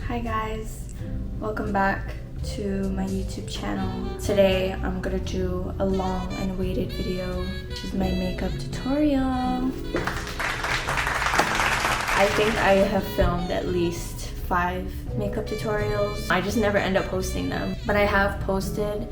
Hi guys, welcome back to my YouTube channel. Today I'm gonna do a long and awaited video, which is my makeup tutorial. I think I have filmed at least 5 makeup tutorials. I just never end up posting them, but I have posted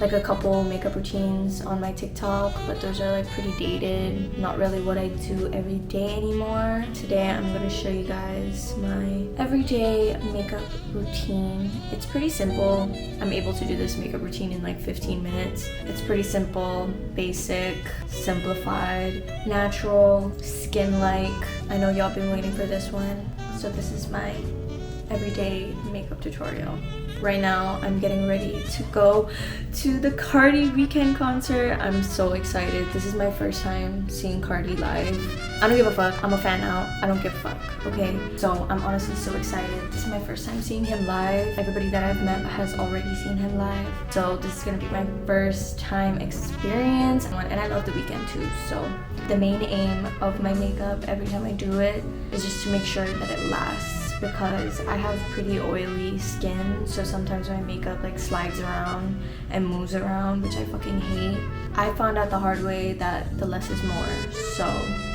like a couple makeup routines on my TikTok, but those are like pretty dated, not really what I do every day anymore. Today I'm gonna show you guys my everyday makeup routine. It's pretty simple. I'm able to do this makeup routine in like 15 minutes. It's pretty simple, basic, simplified, natural, skin-like. I know y'all been waiting for this one, so this is my everyday makeup tutorial. Right now I'm getting ready to go to the Cardi weekend concert. I'm so excited. This is my first time seeing Cardi live. I don't give a fuck. I'm a fan now. I don't give a fuck, okay? So I'm honestly so excited. This is my first time seeing him live. Everybody that I've met has already seen him live. So this is gonna be my first time experience. And I love The Weeknd too. So the main aim of my makeup every time I do it is just to make sure that it lasts, because I have pretty oily skin, so sometimes my makeup like slides around and moves around, which I fucking hate. I found out the hard way that the less is more. So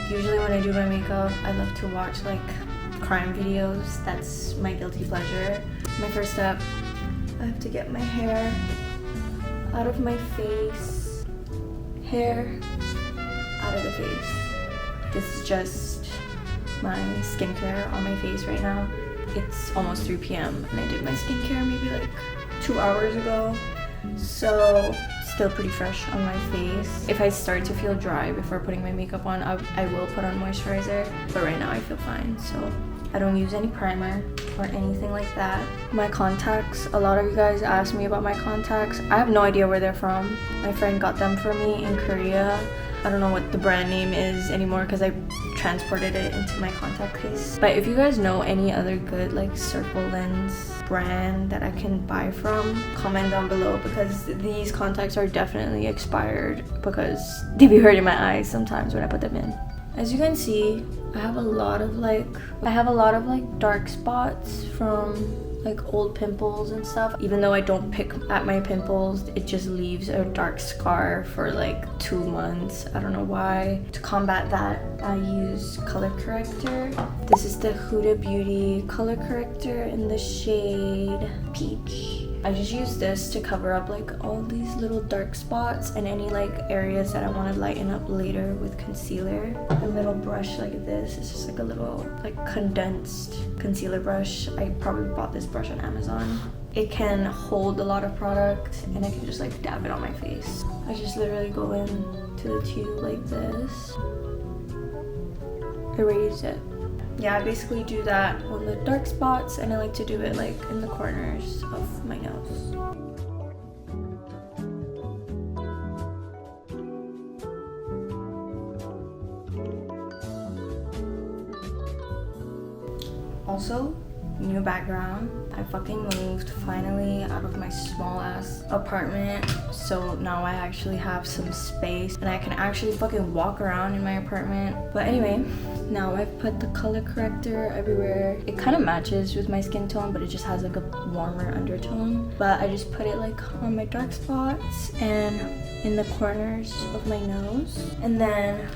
usually when I do my makeup, I love to watch like crime videos. That's my guilty pleasure. My first step, I have to get my hair out of my face. Hair out of the face. This is just my skincare on my face right now. It's almost 3 p.m. and I did my skincare maybe like 2 hours ago, so still pretty fresh on my face. If I start to feel dry before putting my makeup on, I will put on moisturizer, but right now I feel fine, so I don't use any primer or anything like that. My contacts, a lot of you guys asked me about my contacts. I have no idea where they're from. My friend got them for me in Korea. I don't know what the brand name is anymore because I transported it into my contact case. But if you guys know any other good like circle lens brand that I can buy from, comment down below, because these contacts are definitely expired because they be hurting my eyes sometimes when I put them in. As you can see, I have a lot of like dark spots from like old pimples and stuff. Even though I don't pick at my pimples, it just leaves a dark scar for like 2 months. I don't know why. To combat that, I use color corrector. This is the Huda Beauty color corrector in the shade Peach. I just use this to cover up like all these little dark spots and any like areas that I want to lighten up later with concealer. A little brush like this. It's just like a little like condensed concealer brush. I probably bought this brush on Amazon. It can hold a lot of product and I can just like dab it on my face. I just literally go in to the tube like this, erase it. Yeah, I basically do that on the dark spots, and I like to do it like in the corners of my nose. Also, new background. I fucking moved finally out of my small ass apartment, so now I actually have some space and I can actually fucking walk around in my apartment. But anyway, now I've put the color corrector everywhere. It kind of matches with my skin tone, but it just has like a warmer undertone. But I just put it like on my dark spots and in the corners of my nose, and then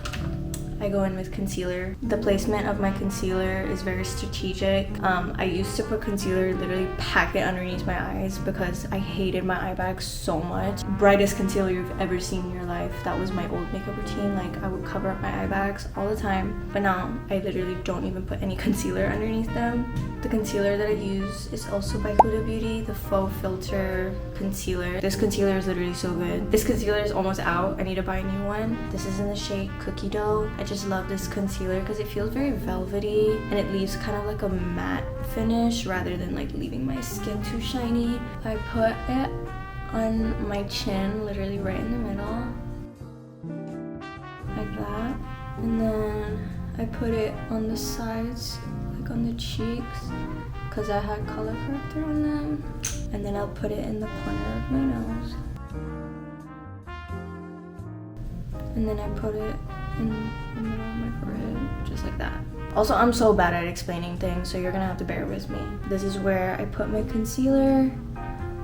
I go in with concealer. The placement of my concealer is very strategic. I used to put concealer, literally pack it underneath my eyes because I hated my eye bags so much. Brightest concealer you've ever seen in your life. That was my old makeup routine. Like, I would cover up my eye bags all the time, but now I literally don't even put any concealer underneath them. The concealer that I use is also by Huda Beauty, the Faux Filter Concealer. This concealer is literally so good. This concealer is almost out. I need to buy a new one. This is in the shade Cookie Dough. I just love this concealer because it feels very velvety and it leaves kind of like a matte finish rather than like leaving my skin too shiny. I put it on my chin, literally right in the middle, like that, and then I put it on the sides, like on the cheeks, because I had color corrector on them, and then I'll put it in the corner of my nose, and then I put it in the middle of my forehead, just like that. Also, I'm so bad at explaining things, so you're gonna have to bear with me. This is where I put my concealer,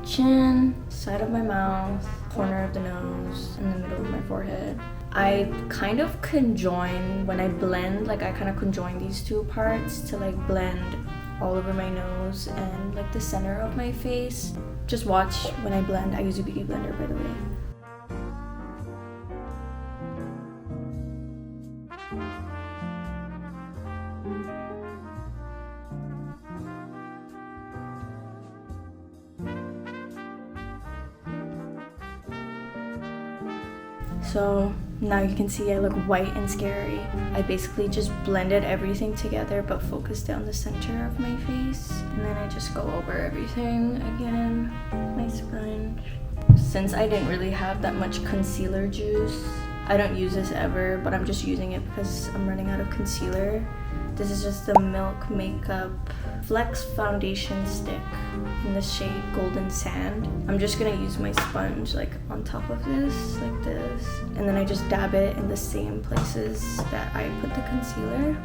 chin, side of my mouth, corner of the nose, and the middle of my forehead. I kind of conjoin, when I blend, like I kind of conjoin these two parts to like blend all over my nose and like the center of my face. Just watch when I blend. I use a beauty blender, by the way. So now you can see I look white and scary. I basically just blended everything together but focused down the center of my face. And then I just go over everything again, my sponge. Since I didn't really have that much concealer juice, I don't use this ever, but I'm just using it because I'm running out of concealer. This is just the Milk Makeup Flex Foundation Stick in the shade Golden Sand. I'm just gonna use my sponge like on top of this, like this. And then I just dab it in the same places that I put the concealer.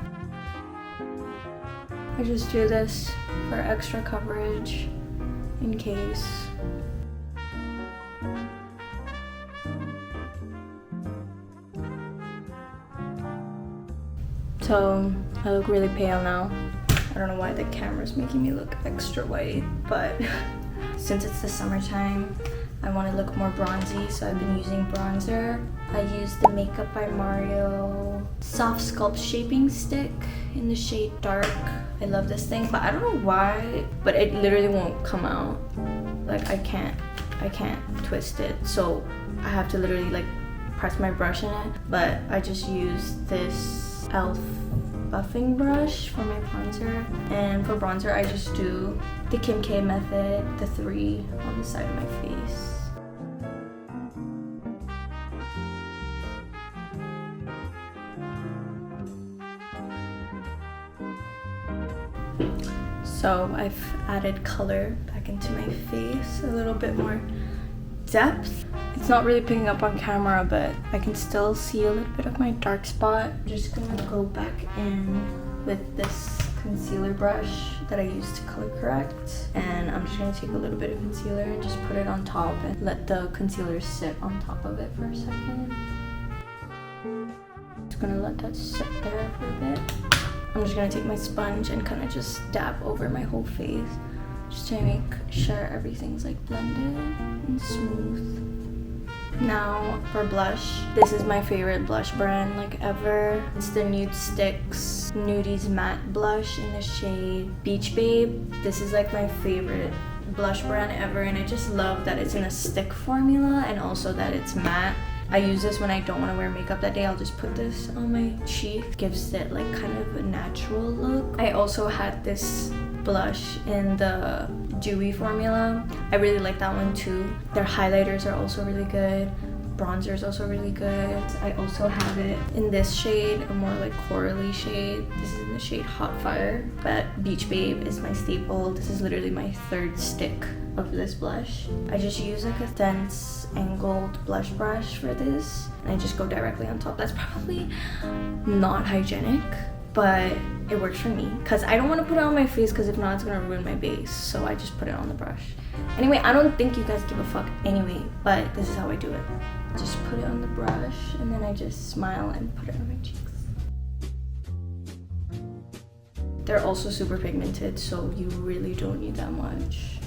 I just do this for extra coverage in case. So I look really pale now. I don't know why the camera's making me look extra white, but since it's the summertime, I want to look more bronzy, so I've been using bronzer. I use the Makeup by Mario Soft Sculpt Shaping Stick in the shade Dark. I love this thing, but I don't know why, but it literally won't come out. Like I can't twist it, so I have to literally like press my brush in it. But I just use this e.l.f. buffing brush for my bronzer, and for bronzer I just do the Kim K method, the 3 on the side of my face. So I've added color back into my face, a little bit more depth. It's not really picking up on camera, but I can still see a little bit of my dark spot. I'm just gonna go back in with this concealer brush that I used to color correct, and I'm just gonna take a little bit of concealer and just put it on top and let the concealer sit on top of it for a second. Just gonna let that sit there for a bit. I'm just gonna take my sponge and kind of just dab over my whole face just to make sure everything's like blended and smooth. Now for blush, this is my favorite blush brand like ever. It's the Nude Sticks Nudies Matte Blush in the shade Beach Babe. This is like my favorite blush brand ever, and I just love that it's in a stick formula and also that it's matte. I use this when I don't want to wear makeup that day. I'll just put this on my cheek. Gives it like kind of a natural look. I also had this blush in the dewy formula. I really like that one too. Their highlighters are also really good. Bronzer is also really good. I also have it in this shade, a more like corally shade. This is in the shade Hot Fire, but Beach Babe is my staple. This is literally my 3rd stick of this blush. I just use like a dense angled blush brush for this, and I just go directly on top. That's probably not hygienic, but it works for me because I don't want to put it on my face because if not it's gonna ruin my base, so I just put it on the brush. Anyway, I don't think you guys give a fuck anyway, but this is how I do it. Just put it on the brush and then I just smile and put it on my cheeks. They're also super pigmented, so you really don't need that much.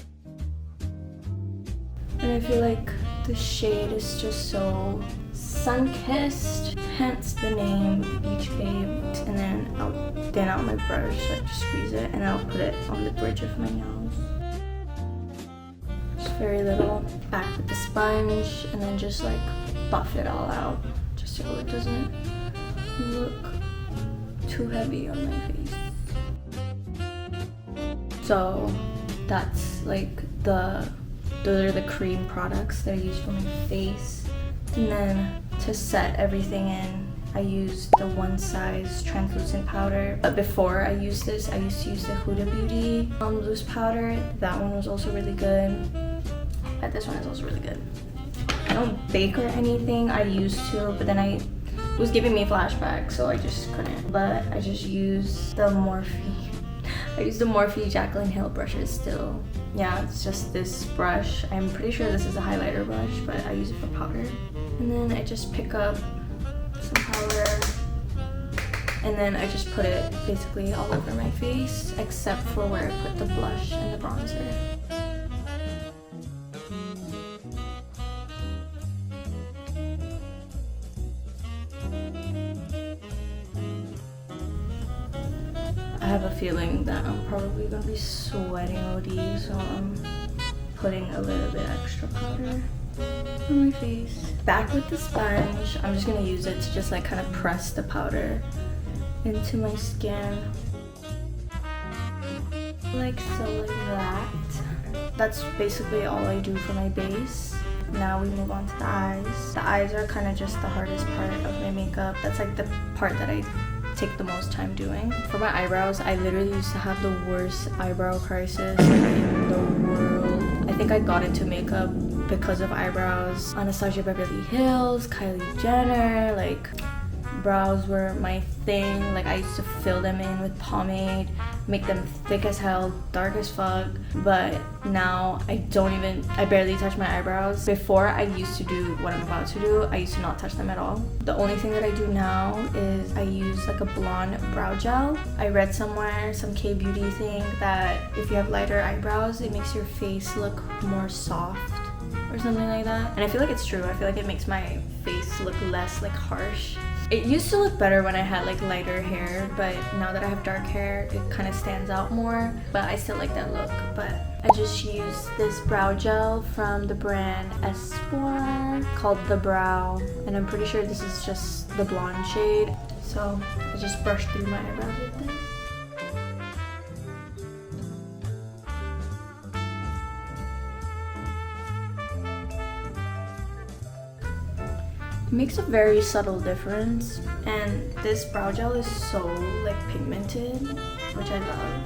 And I feel like the shade is just so sun-kissed, hence the name Beach Babe. And then I'll thin out my brush, like just squeeze it, and I'll put it on the bridge of my nose. Just very little. Back with the sponge, and then just like buff it all out, just so it doesn't look too heavy on my face. So that's like those are the cream products that I use for my face. And then to set everything in, I used the One Size translucent powder. But before I used this, I used to use the Huda Beauty loose powder. That one was also really good. But this one is also really good. I don't bake or anything. I used to, but then I It was giving me flashbacks, so I just couldn't. But I just used the Morphe. I use the Morphe Jaclyn Hill brushes still. Yeah, it's just this brush. I'm pretty sure this is a highlighter brush, but I use it for powder. And then I just pick up some powder, and then I just put it basically all over my face, except for where I put the blush and the bronzer. I have a feeling that I'm probably gonna be sweating OD, so I'm putting a little bit extra powder on my face. Back with the sponge, I'm just gonna use it to just like kind of press the powder into my skin. Like so, like that. That's basically all I do for my base. Now we move on to the eyes. The eyes are kind of just the hardest part of my makeup. That's like the part that I take the most time doing. For my eyebrows, I literally used to have the worst eyebrow crisis in the world. I think I got into makeup because of eyebrows. Anastasia Beverly Hills, Kylie Jenner, like brows were my thing. Like I used to fill them in with pomade, make them thick as hell, dark as fuck. But now I barely touch my eyebrows. Before, I used to do what I'm about to do. I used to not touch them at all. The only thing that I do now is I use like a blonde brow gel. I read somewhere, some K-beauty thing, that if you have lighter eyebrows, it makes your face look more soft or something like that. And I feel like it's true. I feel like it makes my face look less like harsh. It used to look better when I had like lighter hair, but now that I have dark hair, it kind of stands out more. But I still like that look. But I just used this brow gel from the brand Espoir called The Brow, and I'm pretty sure this is just the blonde shade. So I just brushed through my eyebrows with this. It makes a very subtle difference, and this brow gel is so like pigmented, which I love.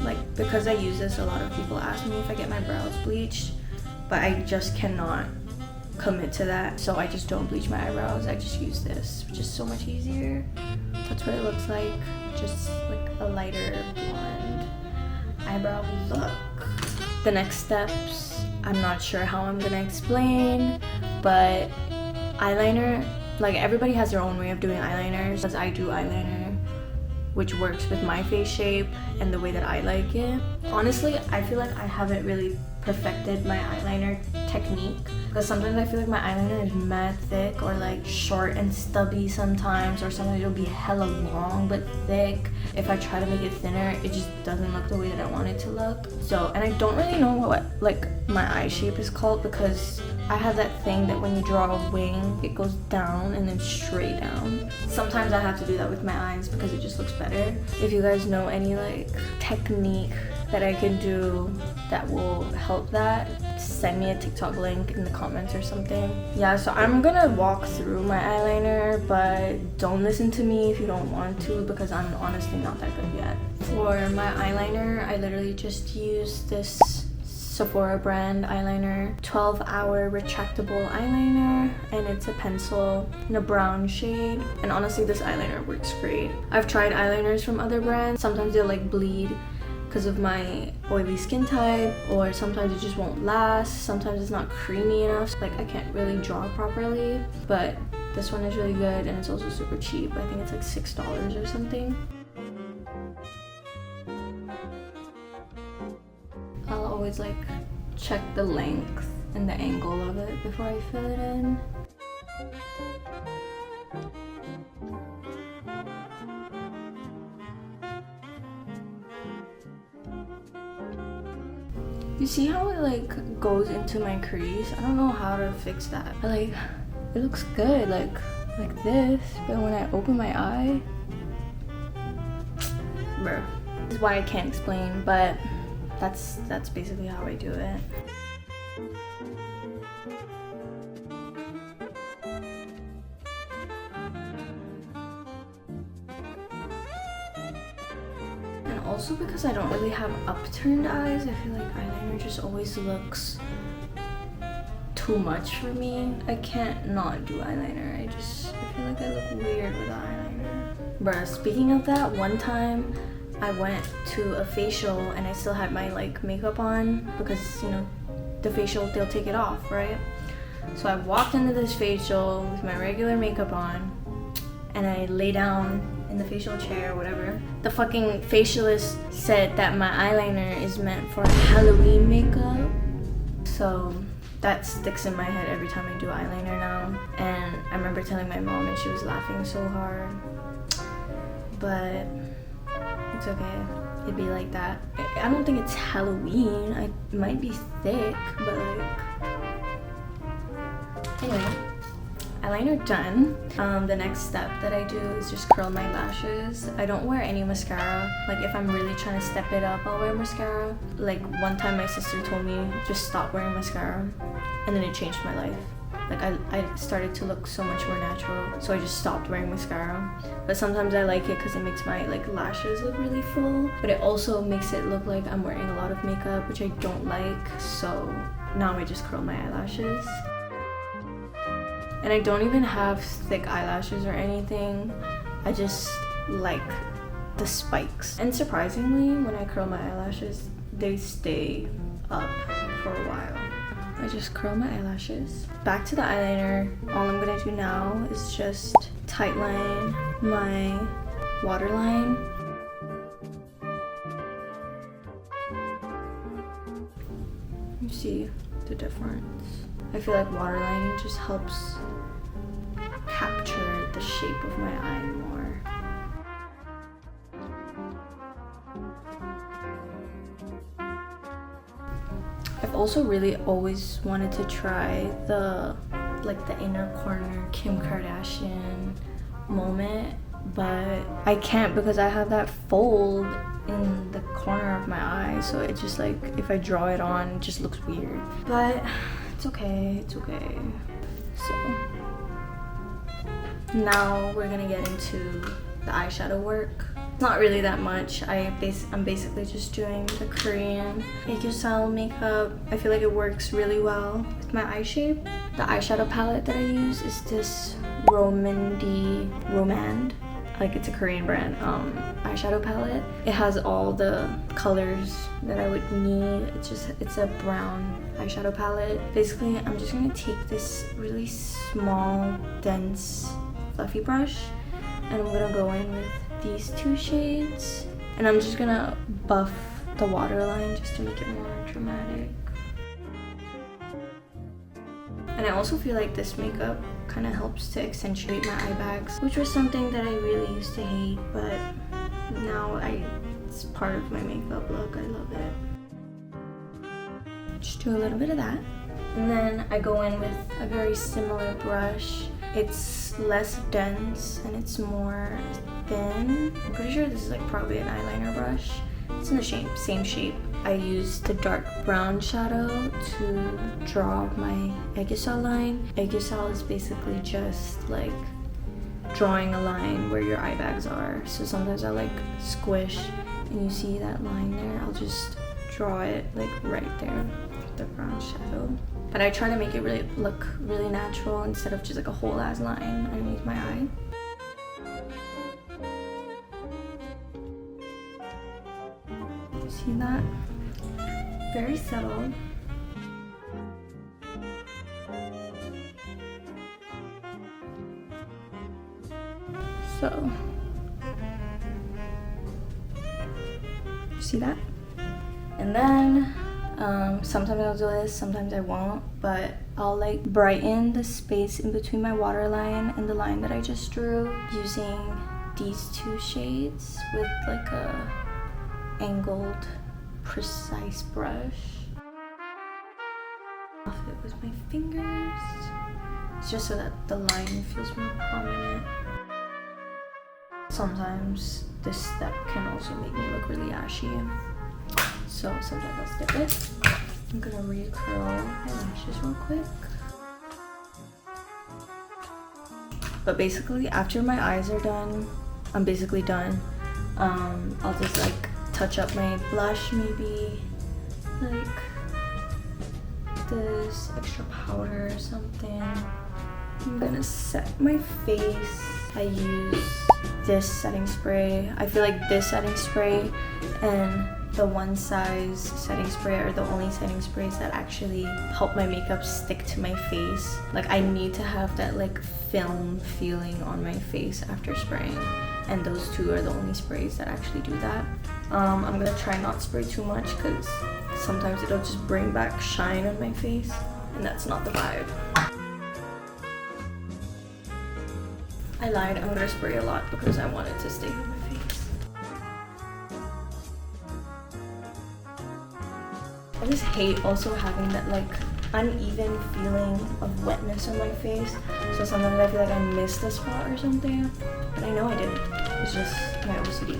Like, because I use this, a lot of people ask me if I get my brows bleached, but I just cannot commit to that, so I just don't bleach my eyebrows. I just use this, which is so much easier. That's what it looks like, just like a lighter blonde eyebrow look. The next steps, I'm not sure how I'm gonna explain, but eyeliner, like everybody has their own way of doing eyeliners. As I do eyeliner, which works with my face shape and the way that I like it. Honestly, I feel like I haven't really perfected my eyeliner technique, because sometimes I feel like my eyeliner is mad thick or like short and stubby sometimes, or sometimes it'll be hella long but thick. If I try to make it thinner, it just doesn't look the way that I want it to look. So, and I don't really know what like my eye shape is called, because I have that thing that when you draw a wing, it goes down and then straight down. Sometimes I have to do that with my eyes because it just looks better. If you guys know any like technique that I can do that will help that, send me a TikTok link in the comments or something. Yeah, so I'm gonna walk through my eyeliner, but don't listen to me if you don't want to, because I'm honestly not that good yet. For my eyeliner, I literally just use this Sephora brand eyeliner, 12-hour retractable eyeliner, and it's a pencil in a brown shade. And honestly, this eyeliner works great. I've tried eyeliners from other brands. Sometimes they'll like bleed because of my oily skin type, or sometimes it just won't last. Sometimes it's not creamy enough, like I can't really draw properly. But this one is really good, and it's also super cheap. I think it's like $6 or something. I'll always like check the length and the angle of it before I fill it in. You see how it like goes into my crease? I don't know how to fix that. But like, it looks good like this, but when I open my eye, bro, this is why I can't explain, but that's basically how I do it. And also because I don't really have upturned eyes, I feel like eyeliner just always looks too much for me. I can't not do eyeliner. I feel like I look weird with eyeliner. Bruh, speaking of that, one time I went to a facial and I still had my like makeup on because, you know, the facial, they'll take it off, right? So I walked into this facial with my regular makeup on and I lay down in the facial chair or whatever. The fucking facialist said that my eyeliner is meant for Halloween makeup. So that sticks in my head every time I do eyeliner now. And I remember telling my mom and she was laughing so hard. But it's okay. It'd be like that. I don't think it's Halloween. It might be thick, but like... Anyway, eyeliner done. The next step that I do is just curl my lashes. I don't wear any mascara. Like if I'm really trying to step it up, I'll wear mascara. Like one time my sister told me just stop wearing mascara, and then it changed my life. Like I started to look so much more natural, so I just stopped wearing mascara. But sometimes I like it because it makes my like lashes look really full, but it also makes it look like I'm wearing a lot of makeup, which I don't like. So now I just curl my eyelashes. And I don't even have thick eyelashes or anything. I just like the spikes. And surprisingly, when I curl my eyelashes, they stay up for a while. I just curl my eyelashes. Back to the eyeliner. All I'm gonna do now is just tightline my waterline. You see the difference? I feel like waterlining just helps capture the shape of my eye more. I've also really always wanted to try the inner corner Kim Kardashian moment, but I can't because I have that fold in the corner of my eye, so it just like if I draw it on, it just looks weird. But it's okay, it's okay. So now we're gonna get into the eyeshadow work. Not really that much. I'm basically just doing the Korean aegyo-sal makeup. I feel like it works really well with my eye shape. The eyeshadow palette that I use is this Romand. Like it's a Korean brand eyeshadow palette. It has all the colors that I would need. It's a brown eyeshadow palette. Basically, I'm just gonna take this really small, dense, fluffy brush, and I'm gonna go in with these two shades, and I'm just gonna buff the waterline just to make it more dramatic. And I also feel like this makeup kind of helps to accentuate my eye bags, which was something that I really used to hate, but now it's part of my makeup look. I love it. Just do a little bit of that. And then I go in with a very similar brush. It's less dense and it's more thin. I'm pretty sure this is like probably an eyeliner brush. It's in the same shape. I use the dark brown shadow to draw my aegyo-sal line. Aegyo-sal is basically just like drawing a line where your eye bags are. So sometimes I like squish and you see that line there. I'll just draw it like right there with the brown shadow. But I try to make it look really natural instead of just like a whole ass line underneath my eye. See that? Very subtle. So, see that? And then sometimes I'll do this, sometimes I won't, but I'll like brighten the space in between my waterline and the line that I just drew using these two shades with like a angled, precise brush. Off it with my fingers. It's just so that the line feels more prominent. Sometimes this step can also make me look really ashy. So sometimes I'll skip it. I'm gonna recurl my lashes real quick. But basically, after my eyes are done, I'm basically done. I'll just like touch up my blush, maybe like this extra powder or something. I'm gonna set my face. I use this setting spray. I feel like this setting spray and the One Size setting spray are the only setting sprays that actually help my makeup stick to my face. Like, I need to have that like film feeling on my face after spraying, and those two are the only sprays that actually do that. I'm gonna try not spray too much because sometimes it'll just bring back shine on my face, and that's not the vibe. I lied, I'm gonna spray a lot because I want it to stay on my face. I just hate also having that like uneven feeling of wetness on my face. So sometimes I feel like I missed a spot or something, but I know I didn't. It's just my OCD.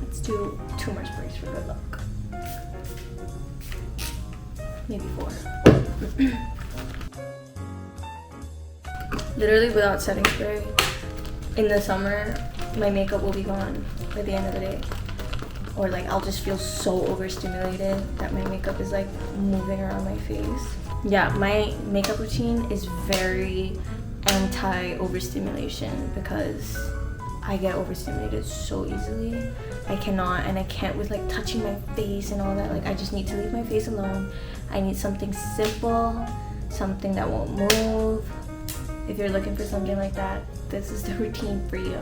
Let's do 2 more sprays for good luck. Maybe 4. Literally without setting spray, in the summer, my makeup will be gone by the end of the day. Or like I'll just feel so overstimulated that my makeup is like moving around my face. Yeah, my makeup routine is very anti-overstimulation because I get overstimulated so easily. I cannot, and I can't with like touching my face and all that. Like, I just need to leave my face alone. I need something simple, something that won't move. If you're looking for something like that, this is the routine for you.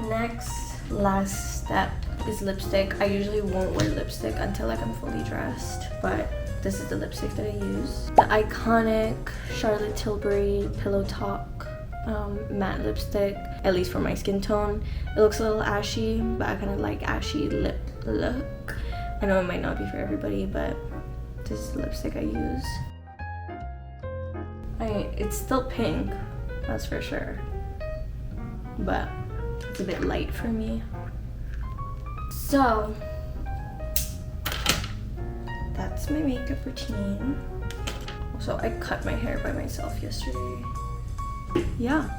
Next, last step is lipstick. I usually won't wear lipstick until like I'm fully dressed, but this is the lipstick that I use. The iconic Charlotte Tilbury Pillow Talk matte lipstick, at least for my skin tone. It looks a little ashy, but I kind of like ashy lip look. I know it might not be for everybody, but this is the lipstick I use. It's still pink, that's for sure, but it's a bit light for me. So that's my makeup routine. Also, I cut my hair by myself yesterday. Yeah,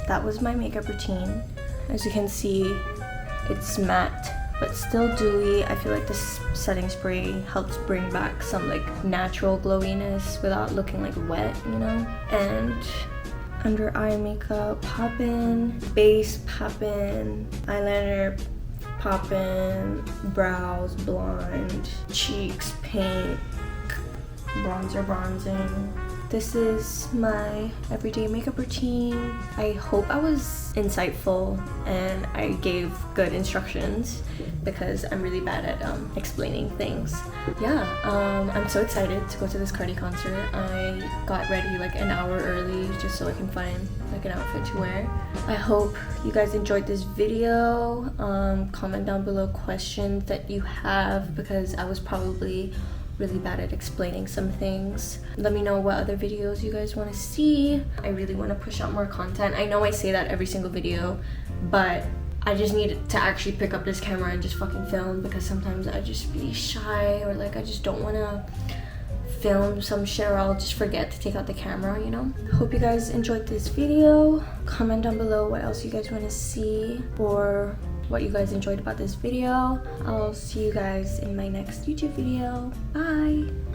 that was my makeup routine. As you can see, it's matte but still dewy. I feel like this setting spray helps bring back some like natural glowiness without looking like wet, you know? And under eye makeup, poppin', base poppin', eyeliner poppin', brows blonde, cheeks pink, bronzer bronzing. This is my everyday makeup routine. I hope I was insightful and I gave good instructions because I'm really bad at explaining things. Yeah, I'm so excited to go to this Cardi concert. I got ready like an hour early just so I can find like an outfit to wear. I hope you guys enjoyed this video. Comment down below questions that you have because I was probably really bad at explaining some things. Let me know what other videos you guys want to see. I really want to push out more content. I know I say that every single video, but I just need to actually pick up this camera and just fucking film because sometimes I just be shy or like I just don't want to film some shit or I'll just forget to take out the camera, you know? Hope you guys enjoyed this video. Comment down below what else you guys want to see or what you guys enjoyed about this video. I'll see you guys in my next YouTube video. Bye!